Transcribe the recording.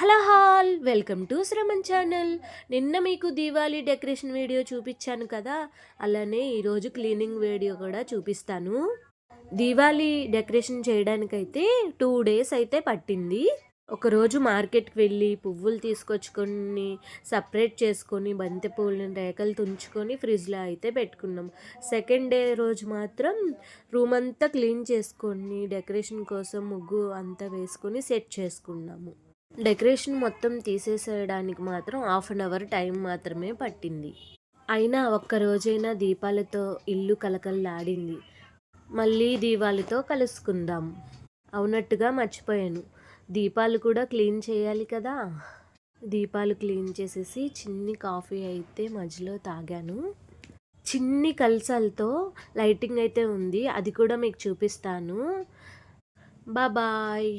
Hello all welcome to Shraman channel. నిన్న మీకు Diwali decoration video చూపించాను కదా, అలానే ఈరోజు క్లీనింగ్ వీడియో కూడా చూపిస్తాను. దీవాళీ డెకరేషన్ చేయడానికైతే 2 డేస్ అయితే పట్టింది. ఒకరోజు మార్కెట్కి వెళ్ళి పువ్వులు తీసుకొచ్చుకొని సపరేట్ చేసుకొని బంతి పువ్వులని రేకలు తుంచుకొని ఫ్రిడ్జ్లో అయితే పెట్టుకున్నాం. సెకండ్ డే రోజు మాత్రం రూమ్ అంతా క్లీన్ చేసుకొని డెకరేషన్ కోసం ముగ్గు అంతా వేసుకొని సెట్ చేసుకున్నాము. డెకరేషన్ మొత్తం తీసేసేయడానికి మాత్రం హాఫ్ అన్ అవర్ టైం మాత్రమే పట్టింది. అయినా ఒక్కరోజైనా దీపాలతో ఇల్లు కలకల్లాడింది. మళ్ళీ దీపాలతో కలుసుకుందాం. అవునట్టుగా మర్చిపోయాను, దీపాలు కూడా క్లీన్ చేయాలి కదా. దీపాలు క్లీన్ చేసేసి చిన్ని కాఫీ అయితే మధ్యలో తాగాను. చిన్ని కలసాలతో లైటింగ్ అయితే ఉంది, అది కూడా మీకు చూపిస్తాను. బాయ్.